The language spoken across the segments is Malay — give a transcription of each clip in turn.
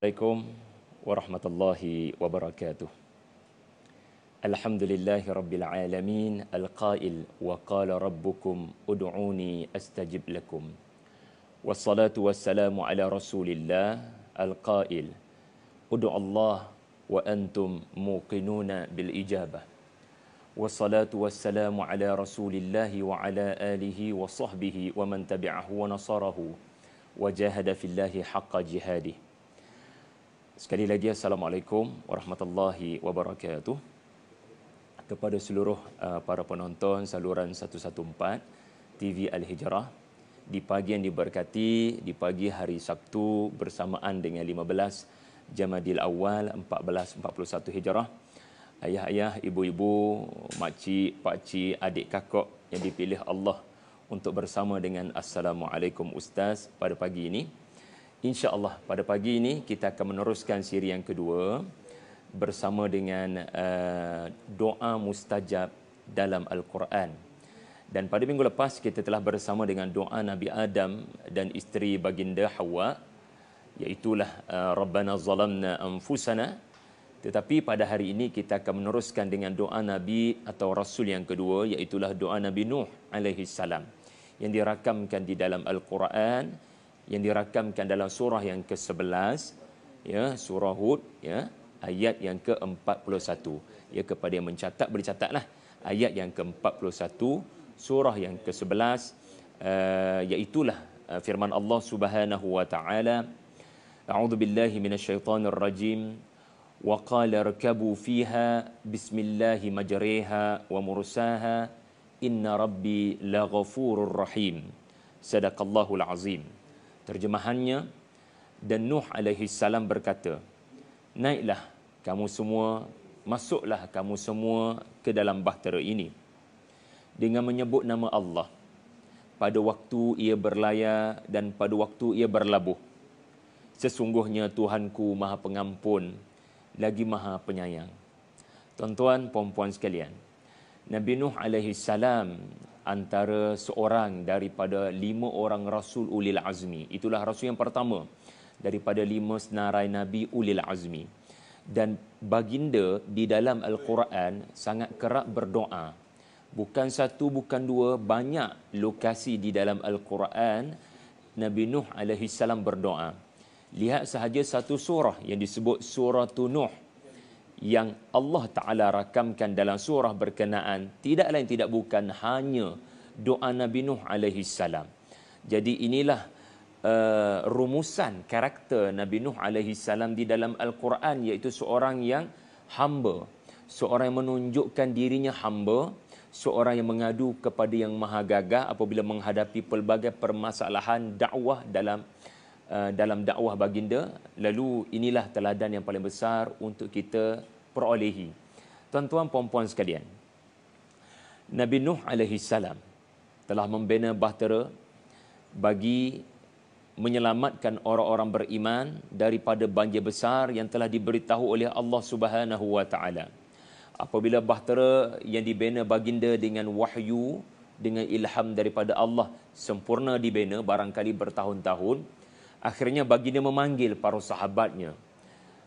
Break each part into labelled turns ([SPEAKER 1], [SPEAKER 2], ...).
[SPEAKER 1] Assalamualaikum warahmatullahi wabarakatuh. Alhamdulillahi rabbil alamin al-qail wa qala rabbukum ud'uni astajib lakum. Wassalatu wassalamu ala rasulillah al-qail ud'u Allah wa antum muqinuna bil ijabah. Wassalatu wassalamu ala rasulillahi wa ala alihi wa sahbihi wa man tabi'ahu wa nasarahu wa jahada fillahi haqqa jihadih. Sekali lagi Assalamualaikum warahmatullahi wabarakatuh kepada seluruh para penonton saluran 114 TV Al-Hijrah di pagi yang diberkati, di pagi hari Sabtu bersamaan dengan 15 Jamadil Awal 1441 Hijrah. Ayah-ayah, ibu-ibu, makcik, pakcik, adik kakak yang dipilih Allah untuk bersama dengan Assalamualaikum Ustaz pada pagi ini. InsyaAllah pada pagi ini kita akan meneruskan siri yang kedua bersama dengan doa mustajab dalam Al-Quran. Dan pada minggu lepas kita telah bersama dengan doa Nabi Adam dan isteri baginda Hawa, iaitulah Rabbana zalamna anfusana. Tetapi pada hari ini kita akan meneruskan dengan doa Nabi atau Rasul yang kedua, iaitulah doa Nabi Nuh alaihi salam yang dirakamkan di dalam Al-Quran, yang dirakamkan dalam surah yang ke-11, ya, surah Hud, ya, ayat yang ke-41. Ya, kepada yang mencatat boleh catatlah ayat yang ke-41 surah yang ke-11, iaitulah firman Allah Subhanahu wa taala, a'udzu billahi minasyaitonir rajim, wa qala irkabu fiha bismillahi majriha wa mursaha inna rabbi laghafurur rahim. Sadaqallahul azim. Terjemahannya, dan Nuh alaihi salam berkata, naiklah kamu semua, masuklah kamu semua ke dalam bahtera ini dengan menyebut nama Allah pada waktu ia berlayar dan pada waktu ia berlabuh. Sesungguhnya Tuhanku Maha Pengampun lagi Maha Penyayang. Tuan-tuan, puan-puan sekalian, Nabi Nuh alaihi salam antara seorang daripada 5 orang Rasul Ulil Azmi. Itulah Rasul yang pertama daripada 5 senarai Nabi Ulil Azmi. Dan baginda di dalam Al-Quran sangat kerap berdoa. Bukan satu, bukan dua, banyak lokasi di dalam Al-Quran Nabi Nuh alaihi salam berdoa. Lihat sahaja satu surah yang disebut surah Nuh, yang Allah Ta'ala rakamkan dalam surah berkenaan, tidak lain tidak bukan hanya doa Nabi Nuh alaihi salam. Jadi inilah rumusan karakter Nabi Nuh alaihi salam di dalam Al-Quran, iaitu seorang yang hamba, seorang yang menunjukkan dirinya hamba, seorang yang mengadu kepada yang maha gagah apabila menghadapi pelbagai permasalahan dakwah dalam dakwah baginda. Lalu inilah teladan yang paling besar untuk kita perolehi. Tuan-tuan, puan-puan sekalian, Nabi Nuh alaihi salam telah membina bahtera bagi menyelamatkan orang-orang beriman daripada banjir besar yang telah diberitahu oleh Allah Subhanahu wa taala. Apabila bahtera yang dibina baginda dengan wahyu, dengan ilham daripada Allah sempurna dibina, barangkali bertahun-tahun, akhirnya baginda memanggil para sahabatnya.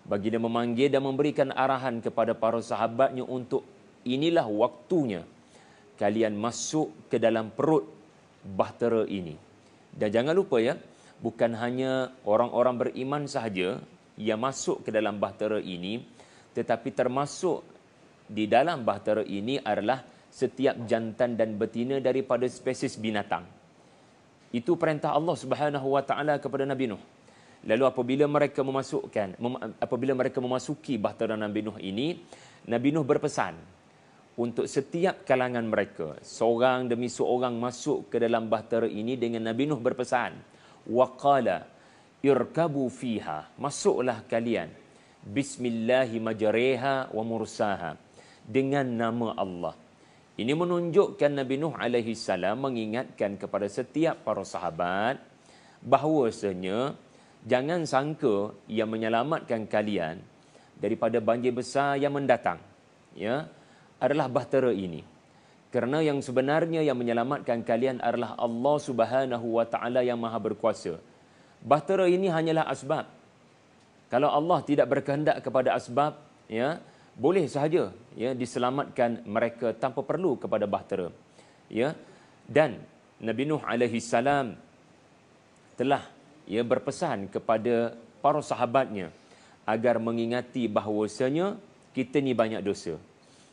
[SPEAKER 1] Baginda memanggil dan memberikan arahan kepada para sahabatnya untuk, inilah waktunya kalian masuk ke dalam perut bahtera ini. Dan jangan lupa ya, bukan hanya orang-orang beriman sahaja yang masuk ke dalam bahtera ini, tetapi termasuk di dalam bahtera ini adalah setiap jantan dan betina daripada spesies binatang. Itu perintah Allah Subhanahu wa taala kepada Nabi Nuh. Lalu apabila mereka memasuki bahtera Nabi Nuh ini, Nabi Nuh berpesan untuk setiap kalangan mereka, seorang demi seorang masuk ke dalam bahtera ini dengan Nabi Nuh berpesan, waqala irkabu fiha, masuklah kalian, bismillahi majriha wa mursaha, dengan nama Allah. Ini menunjukkan Nabi Nuh alaihi salam mengingatkan kepada setiap para sahabat bahawasanya jangan sangka yang menyelamatkan kalian daripada banjir besar yang mendatang, ya, adalah bahtera ini. Kerana yang sebenarnya yang menyelamatkan kalian adalah Allah Subhanahu wa taala yang Maha berkuasa. Bahtera ini hanyalah asbab. Kalau Allah tidak berkehendak kepada asbab, ya, boleh sahaja ya diselamatkan mereka tanpa perlu kepada bahtera. Ya. Dan Nabi Nuh alaihi salam telah ya berpesan kepada para sahabatnya agar mengingati bahawasanya kita ni banyak dosa.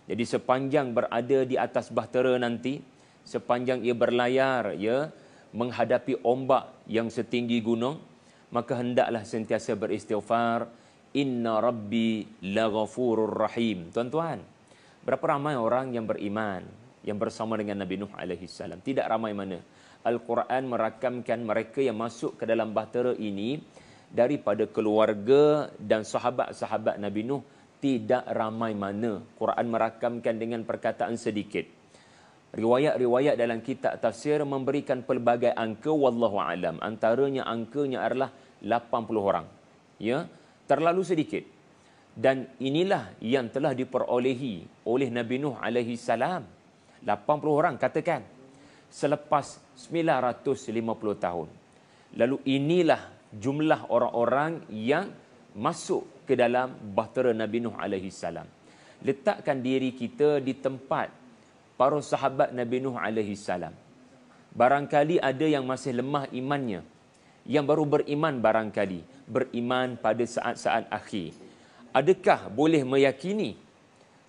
[SPEAKER 1] Jadi sepanjang berada di atas bahtera nanti, sepanjang ia berlayar ya menghadapi ombak yang setinggi gunung, maka hendaklah sentiasa beristighfar, inna rabbi laghafurur rahim. Tuan-tuan, berapa ramai orang yang beriman yang bersama dengan Nabi Nuh alaihi salam? Tidak ramai mana. Al-Quran merakamkan mereka yang masuk ke dalam bahtera ini daripada keluarga dan sahabat-sahabat Nabi Nuh tidak ramai mana. Quran merakamkan dengan perkataan sedikit. Riwayat-riwayat dalam kitab tafsir memberikan pelbagai angka, wallahu alam. Antaranya angkanya adalah 80 orang. Ya, terlalu sedikit. Dan inilah yang telah diperolehi oleh Nabi Nuh alaihi salam. 80 orang katakan selepas 950 tahun. Lalu inilah jumlah orang-orang yang masuk ke dalam bahtera Nabi Nuh alaihi salam. Letakkan diri kita di tempat para sahabat Nabi Nuh alaihi salam. Barangkali ada yang masih lemah imannya, yang baru beriman barangkali, beriman pada saat-saat akhir. Adakah boleh meyakini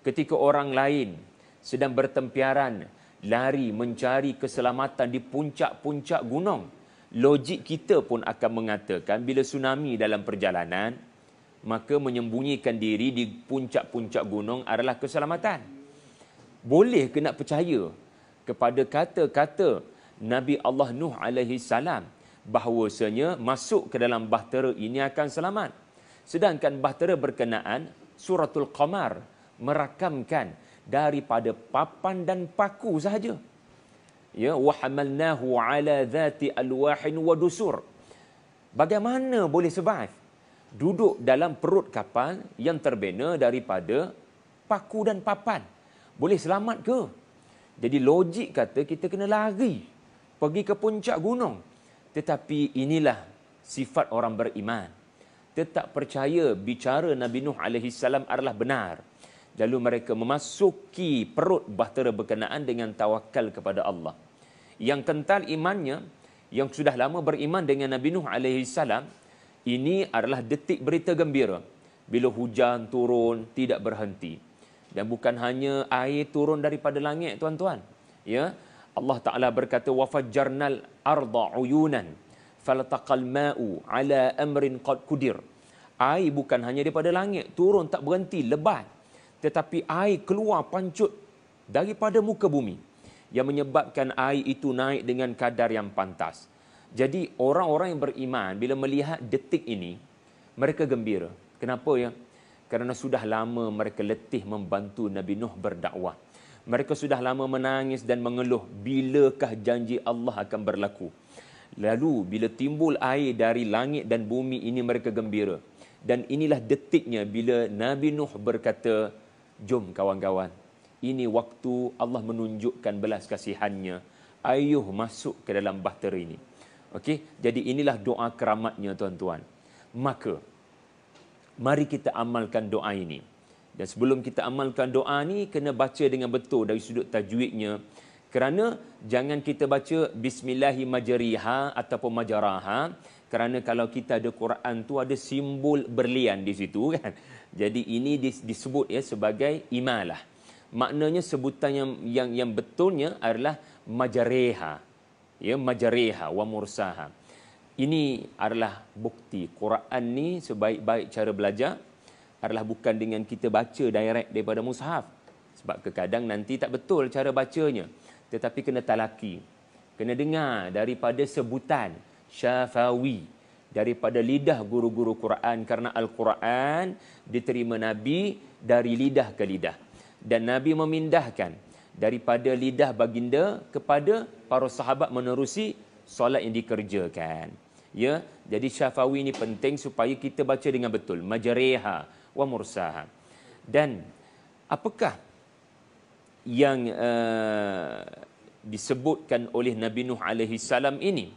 [SPEAKER 1] ketika orang lain sedang bertempiaran, lari mencari keselamatan di puncak-puncak gunung, logik kita pun akan mengatakan bila tsunami dalam perjalanan, maka menyembunyikan diri di puncak-puncak gunung adalah keselamatan. Boleh ke nak percaya kepada kata-kata Nabi Allah Nuh alaihi salam bahawasanya masuk ke dalam bahtera ini akan selamat? Sedangkan bahtera berkenaan suratul Qamar merakamkan daripada papan dan paku sahaja. Ya, wa hamalnahu ala dhati alwahin wa dusur. Bagaimana boleh survive? Duduk dalam perut kapal yang terbina daripada paku dan papan. Boleh selamat ke? Jadi logik kata kita kena lari pergi ke puncak gunung. Tetapi inilah sifat orang beriman. Tetap percaya bicara Nabi Nuh alaihi salam adalah benar. Lalu mereka memasuki perut bahtera berkenaan dengan tawakal kepada Allah. Yang kental imannya, yang sudah lama beriman dengan Nabi Nuh alaihi salam, ini adalah detik berita gembira. Bila hujan turun tidak berhenti. Dan bukan hanya air turun daripada langit, tuan-tuan. Ya, Allah Ta'ala berkata, وَفَجَّرْنَا الْأَرْضَ عُيُونًا فَلَتَقَى الْمَاءُ عَلَى أَمْرٍ قَدْ قُدِرٍ. Air bukan hanya daripada langit, turun tak berhenti, lebat. Tetapi air keluar pancut daripada muka bumi. Yang menyebabkan air itu naik dengan kadar yang pantas. Jadi orang-orang yang beriman bila melihat detik ini, mereka gembira. Kenapa ya? Kerana sudah lama mereka letih membantu Nabi Nuh berdakwah. Mereka sudah lama menangis dan mengeluh, bilakah janji Allah akan berlaku? Lalu bila timbul air dari langit dan bumi ini mereka gembira. Dan inilah detiknya bila Nabi Nuh berkata, jom kawan-kawan, ini waktu Allah menunjukkan belas kasihannya. Ayuh masuk ke dalam bahtera ini. Okey, jadi inilah doa keramatnya, tuan-tuan. Maka mari kita amalkan doa ini. Dan sebelum kita amalkan doa ni, kena baca dengan betul dari sudut tajwidnya. Kerana jangan kita baca Bismillahi majriha ataupun majaraha. Kerana kalau kita ada Quran tu ada simbol berlian di situ kan. Jadi ini disebut ya sebagai imalah. Maknanya sebutan yang betulnya adalah majreha. Ya, majreha wa mursaha. Ini adalah bukti Quran ni sebaik-baik cara belajar adalah bukan dengan kita baca direct daripada mushaf. Sebab kadang nanti tak betul cara bacanya. Tetapi kena talaki. Kena dengar daripada sebutan syafawi. Daripada lidah guru-guru Quran. Kerana Al-Quran diterima Nabi dari lidah ke lidah. Dan Nabi memindahkan daripada lidah baginda kepada para sahabat menerusi solat yang dikerjakan. Ya, jadi syafawi ini penting supaya kita baca dengan betul. Majreha wa mursaha. Dan apakah yang disebutkan oleh Nabi Nuh alaihi salam ini?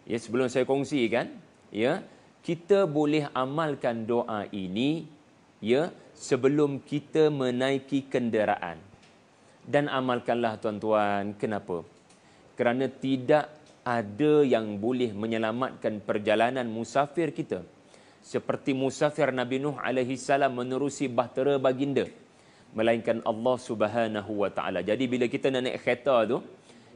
[SPEAKER 1] Ya, sebelum saya kongsikan, ya, kita boleh amalkan doa ini ya sebelum kita menaiki kenderaan. Dan amalkanlah tuan-tuan. Kenapa? Kerana tidak ada yang boleh menyelamatkan perjalanan musafir kita seperti musafir Nabi Nuh alaihi salam menerusi bahtera baginda, melainkan Allah Subhanahu wa taala. Jadi bila kita nak naik kereta tu,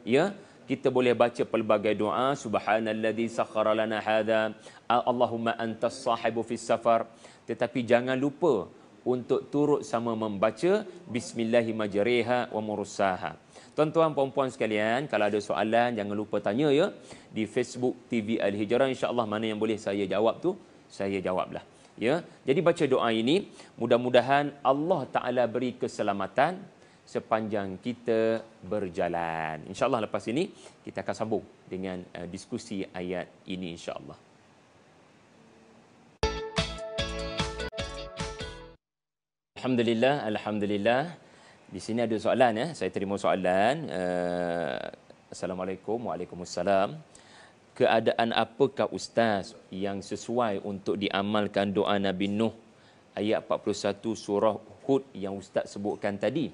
[SPEAKER 1] ya, kita boleh baca pelbagai doa, subhanalladzi sakhkhara lana hadza, Allahumma antas sahibu fis safar, tetapi jangan lupa untuk turut sama membaca bismillahi majriha wa mursaha. Tuan-tuan puan-puan sekalian, kalau ada soalan jangan lupa tanya ya di Facebook TV Al-Hijrah, insya-Allah mana yang boleh saya jawab tu saya jawablah. Ya, jadi baca doa ini, mudah-mudahan Allah Taala beri keselamatan sepanjang kita berjalan. InsyaAllah lepas ini kita akan sambung dengan diskusi ayat ini insyaAllah. Alhamdulillah, Alhamdulillah. Di sini ada soalan ya. Saya terima soalan. Assalamualaikum. Waalaikumsalam. Keadaan apakah Ustaz yang sesuai untuk diamalkan doa Nabi Nuh ayat 41 surah Hud yang Ustaz sebutkan tadi?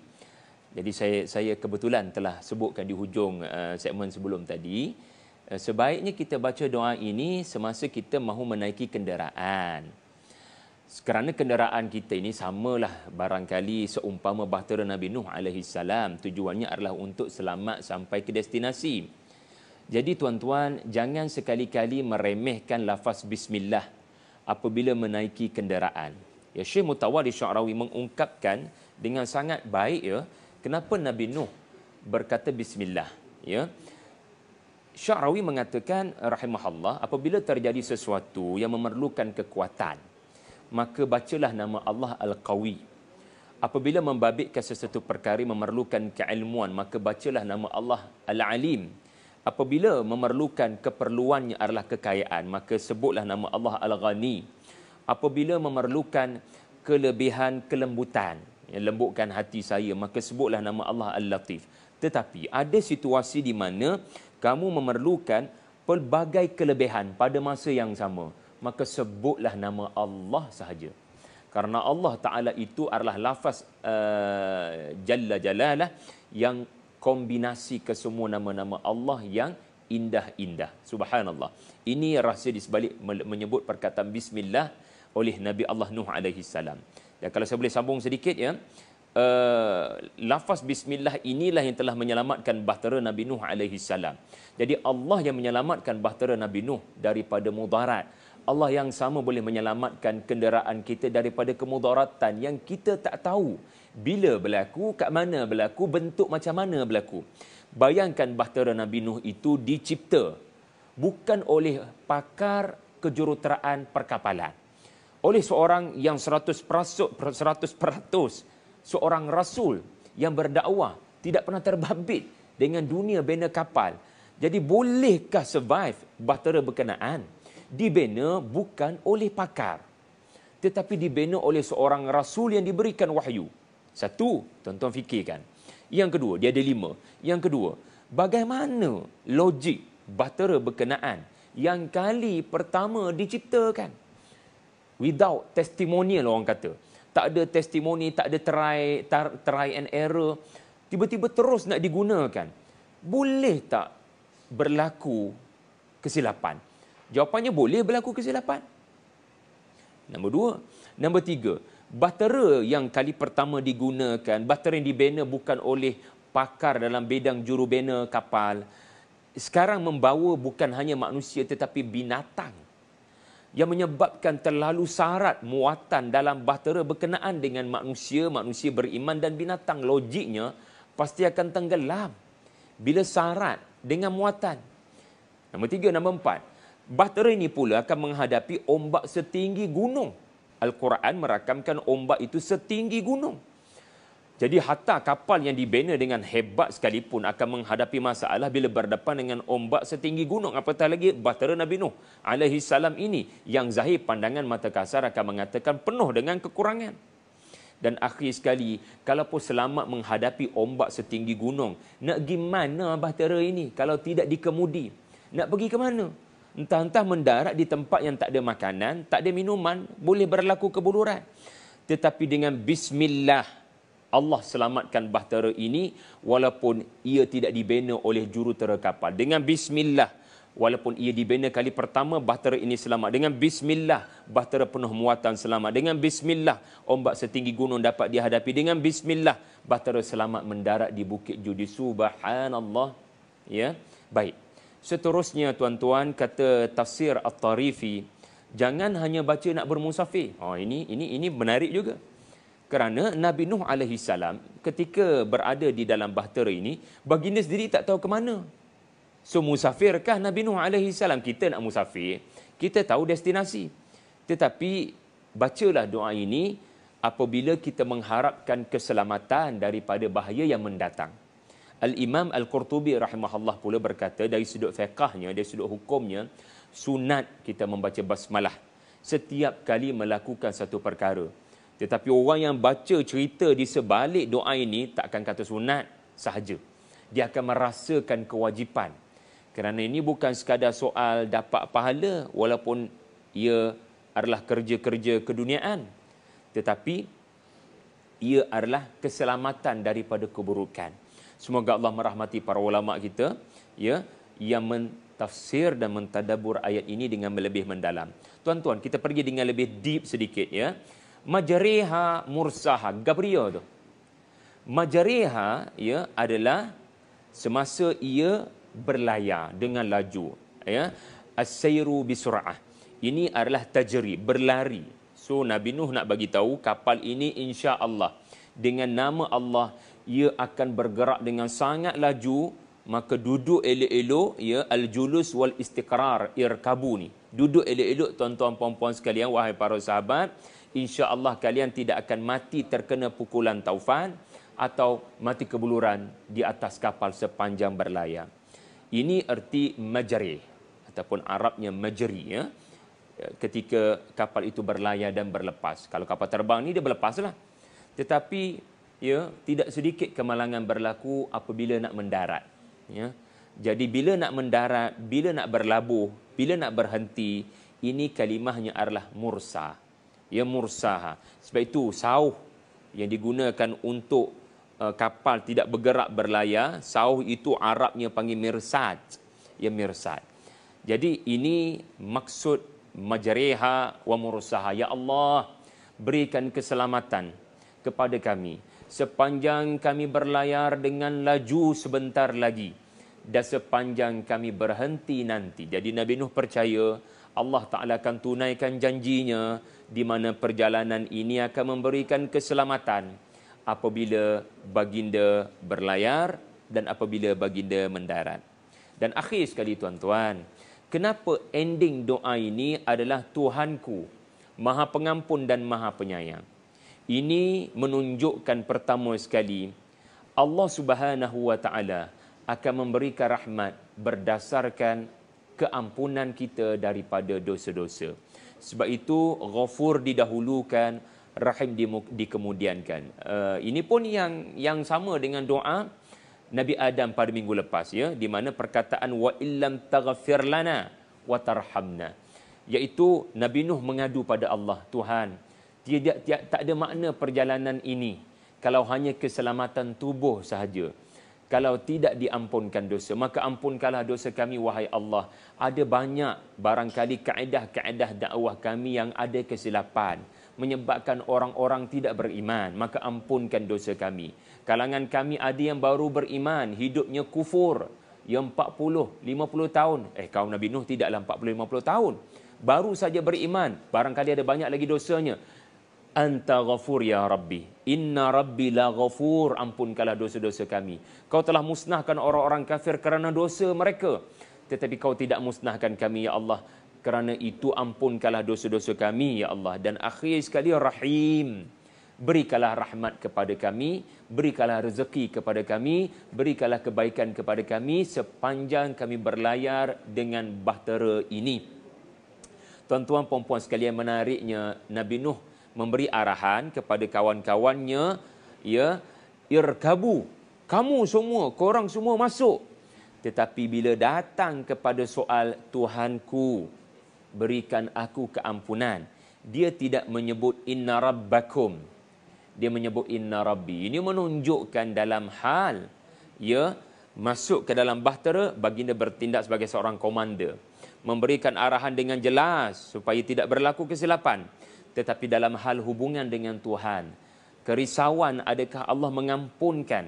[SPEAKER 1] Jadi saya kebetulan telah sebutkan di hujung segmen sebelum tadi, sebaiknya kita baca doa ini semasa kita mahu menaiki kenderaan. Kerana kenderaan kita ini samalah barangkali seumpama bahtera Nabi Nuh alaihi salam, tujuannya adalah untuk selamat sampai ke destinasi. Jadi tuan-tuan, jangan sekali-kali meremehkan lafaz bismillah apabila menaiki kenderaan. Ya, Syekh Mutawalli Sya'rawi mengungkapkan dengan sangat baik ya, kenapa Nabi Nuh berkata bismillah, ya. Sya'rawi mengatakan rahimahullah, apabila terjadi sesuatu yang memerlukan kekuatan, maka bacalah nama Allah Al-Qawi. Apabila membabitkan sesuatu perkara memerlukan keilmuan, maka bacalah nama Allah Al-Alim. Apabila memerlukan keperluannya adalah kekayaan, maka sebutlah nama Allah Al-Ghani. Apabila memerlukan kelebihan kelembutan, yang lembutkan hati saya, maka sebutlah nama Allah Al-Latif. Tetapi ada situasi di mana kamu memerlukan pelbagai kelebihan pada masa yang sama, maka sebutlah nama Allah sahaja. Karena Allah Ta'ala itu adalah lafaz Jalla Jalalah yang kombinasi kesemua nama-nama Allah yang indah-indah. Subhanallah. Ini rahsia di sebalik menyebut perkataan bismillah oleh Nabi Allah Nuh alaihi salam. Dan kalau saya boleh sambung sedikit ya, lafaz bismillah inilah yang telah menyelamatkan bahtera Nabi Nuh alaihi salam. Jadi Allah yang menyelamatkan bahtera Nabi Nuh daripada mudarat. Allah yang sama boleh menyelamatkan kenderaan kita daripada kemudaratan yang kita tak tahu bila berlaku, kat mana berlaku, bentuk macam mana berlaku. Bayangkan bahtera Nabi Nuh itu dicipta bukan oleh pakar kejuruteraan perkapalan, oleh seorang yang 100% seorang rasul yang berdakwah, tidak pernah terbabit dengan dunia bina kapal. Jadi bolehkah survive bahtera berkenaan? Dibina bukan oleh pakar, tetapi dibina oleh seorang rasul yang diberikan wahyu. Satu, tuan-tuan fikirkan. Yang kedua, dia ada 5. Yang kedua, bagaimana logik bahtera berkenaan yang kali pertama diciptakan? Without testimonial, orang kata. Tak ada testimoni, tak ada try and error. Tiba-tiba terus nak digunakan. Boleh tak berlaku kesilapan? Jawapannya boleh berlaku kesilapan. Nombor 2. Nombor 3. Bahtera yang kali pertama digunakan, bahtera yang dibina bukan oleh pakar dalam bidang jurubina kapal, sekarang membawa bukan hanya manusia tetapi binatang, yang menyebabkan terlalu syarat muatan dalam bahtera berkenaan dengan manusia, manusia beriman dan binatang. Logiknya pasti akan tenggelam bila syarat dengan muatan. Nombor 3, nombor 4. Bahtera ini pula akan menghadapi ombak setinggi gunung. Al-Quran merakamkan ombak itu setinggi gunung. Jadi hatta kapal yang dibina dengan hebat sekalipun akan menghadapi masalah bila berdepan dengan ombak setinggi gunung. Apatah lagi bahtera Nabi Nuh alaihi salam ini yang zahir pandangan mata kasar akan mengatakan penuh dengan kekurangan. Dan akhir sekali, kalaupun selamat menghadapi ombak setinggi gunung, nak pergi mana bahtera ini kalau tidak dikemudi? Nak pergi ke mana? Entah-entah mendarat di tempat yang tak ada makanan, tak ada minuman, boleh berlaku kebuluran. Tetapi dengan bismillah, Allah selamatkan bahtera ini walaupun ia tidak dibina oleh jurutera kapal. Dengan bismillah, walaupun ia dibina kali pertama, bahtera ini selamat. Dengan bismillah, bahtera penuh muatan selamat. Dengan bismillah, ombak setinggi gunung dapat dihadapi. Dengan bismillah, bahtera selamat mendarat di Bukit Judi. Subhanallah. Ya, baik. Seterusnya tuan-tuan, kata tafsir At-Tarifi, jangan hanya baca nak bermusafir. Ini menarik juga. Kerana Nabi Nuh alaihi salam ketika berada di dalam bahtera ini, baginda sendiri tak tahu ke mana. So musafirkah Nabi Nuh alaihi salam? Kita nak musafir, kita tahu destinasi. Tetapi bacalah doa ini apabila kita mengharapkan keselamatan daripada bahaya yang mendatang. Al-Imam Al-Qurtubi rahimahullah pula berkata dari sudut fiqahnya, dari sudut hukumnya, sunat kita membaca basmalah setiap kali melakukan satu perkara. Tetapi orang yang baca cerita di sebalik doa ini tak akan kata sunat sahaja. Dia akan merasakan kewajipan. Kerana ini bukan sekadar soal dapat pahala walaupun ia adalah kerja-kerja keduniaan. Tetapi ia adalah keselamatan daripada keburukan. Semoga Allah merahmati para ulama kita ya yang mentafsir dan mentadabbur ayat ini dengan lebih mendalam. Tuan-tuan, kita pergi dengan lebih deep sedikit ya. Majariha mursaha, Gabriel tu. Majariha ya adalah semasa ia berlayar dengan laju ya. As-sayru bisur'ah. Ini adalah tajri, berlari. So Nabi Nuh nak bagi tahu kapal ini insya-Allah dengan nama Allah ia akan bergerak dengan sangat laju, maka duduk elok-elok ya, al-julus wal istiqrar irkabu ni. Duduk elok-elok tuan-tuan puan-puan sekalian, wahai para sahabat, insya-Allah kalian tidak akan mati terkena pukulan taufan atau mati kebuluran di atas kapal sepanjang berlayar. Ini erti majri ataupun Arabnya majri ya. Ketika kapal itu berlayar dan berlepas. Kalau kapal terbang ni dia berlepaslah. Tetapi ya, tidak sedikit kemalangan berlaku apabila nak mendarat ya. Jadi bila nak mendarat, bila nak berlabuh, bila nak berhenti, ini kalimahnya adalah mursa ya, mursaha. Sebab itu sauh yang digunakan untuk kapal tidak bergerak berlayar, sauh itu Arabnya panggil mirsad ya, mirsad. Jadi ini maksud majriha wa mursaha. Ya Allah, berikan keselamatan kepada kami sepanjang kami berlayar dengan laju sebentar lagi dan sepanjang kami berhenti nanti. Jadi Nabi Nuh percaya Allah Ta'ala akan tunaikan janjinya di mana perjalanan ini akan memberikan keselamatan apabila baginda berlayar dan apabila baginda mendarat. Dan akhir sekali tuan-tuan, kenapa ending doa ini adalah Tuhanku, Maha Pengampun dan Maha Penyayang? Ini menunjukkan pertama sekali Allah Subhanahu wa taala akan memberikan rahmat berdasarkan keampunan kita daripada dosa-dosa. Sebab itu Ghafur didahulukan, Rahim dikemudiankan. Ini pun yang sama dengan doa Nabi Adam pada minggu lepas ya, di mana perkataan wa illam taghfir lana wa tarhamna, iaitu Nabi Nuh mengadu pada Allah, Tuhan, tak ada makna perjalanan ini kalau hanya keselamatan tubuh sahaja. Kalau tidak diampunkan dosa, maka ampunkanlah dosa kami, wahai Allah. Ada banyak barangkali kaedah-kaedah dakwah kami yang ada kesilapan, menyebabkan orang-orang tidak beriman, maka ampunkan dosa kami. Kalangan kami ada yang baru beriman, hidupnya kufur, yang 40, 50 tahun. Kaum Nabi Nuh tidaklah 40, 50 tahun. Baru saja beriman, barangkali ada banyak lagi dosanya. Anta ghafur ya Rabbi, inna Rabbi la ghafur, ampunkanlah dosa-dosa kami. Kau telah musnahkan orang-orang kafir kerana dosa mereka, tetapi kau tidak musnahkan kami ya Allah. Kerana itu ampunkanlah dosa-dosa kami ya Allah. Dan akhir sekali Rahim, berikanlah rahmat kepada kami, berikanlah rezeki kepada kami, berikanlah kebaikan kepada kami sepanjang kami berlayar dengan bahtera ini. Tuan-tuan puan-puan sekalian, menariknya Nabi Nuh memberi arahan kepada kawan-kawannya ya, irkabu, kamu semua, korang semua masuk. Tetapi bila datang kepada soal Tuhanku, berikan aku keampunan, dia tidak menyebut inna rabbakum. Dia menyebut inna rabbi. Ini menunjukkan dalam hal masuk ke dalam bahtera, baginda bertindak sebagai seorang komander, memberikan arahan dengan jelas supaya tidak berlaku kesilapan. Tetapi dalam hal hubungan dengan Tuhan, kerisauan adakah Allah mengampunkan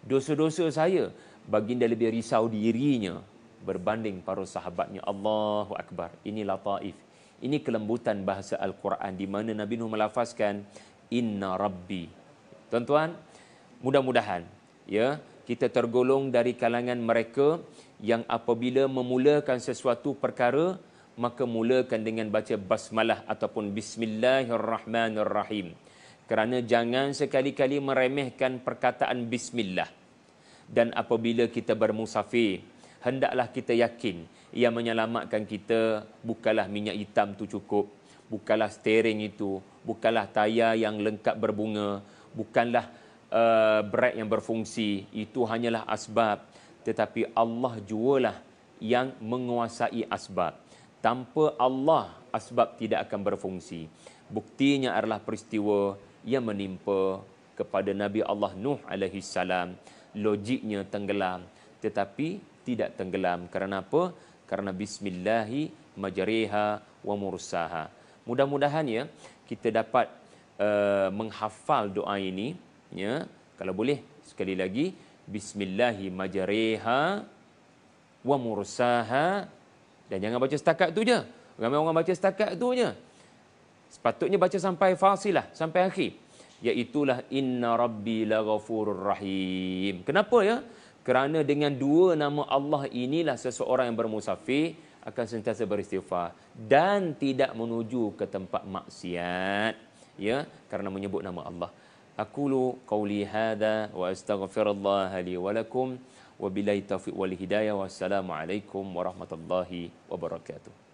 [SPEAKER 1] dosa-dosa saya, baginda lebih risau dirinya berbanding para sahabatnya. Allahu Akbar. Ini lataif. Ini kelembutan bahasa Al-Quran di mana Nabi Nuh melafazkan inna rabbi. Tuan-tuan, mudah-mudahan kita tergolong dari kalangan mereka yang apabila memulakan sesuatu perkara, maka mulakan dengan baca basmalah ataupun bismillahirrahmanirrahim. Kerana jangan sekali-kali meremehkan perkataan bismillah. Dan apabila kita bermusafir, hendaklah kita yakin yang menyelamatkan kita bukanlah minyak hitam tu cukup, bukanlah steering itu, bukanlah tayar yang lengkap berbunga, bukanlah brake yang berfungsi. Itu hanyalah asbab. Tetapi Allah jualah yang menguasai asbab. Tanpa Allah, asbab tidak akan berfungsi. Buktinya adalah peristiwa yang menimpa kepada Nabi Allah Nuh alaihi salam. Logiknya tenggelam, tetapi tidak tenggelam. Kerana apa? Kerana bismillahi majriha wa mursaha. Mudah-mudahan kita dapat menghafal doa ini. Kalau boleh sekali lagi, bismillahi majriha wa mursaha. Dan jangan baca setakat tu je. Ramai orang baca setakat tu je. Sepatutnya baca sampai fasilah, sampai akhir. Iaitulah inna rabbi laghafurur rahim. Kenapa Kerana dengan dua nama Allah inilah seseorang yang bermusafir akan sentiasa beristighfar dan tidak menuju ke tempat maksiat, kerana menyebut nama Allah. Aqulu qawli hadha wa astaghfirullah li wa lakum wa billahi taufiq wal hidayah. Wassalamu alaikum warahmatullahi wabarakatuh.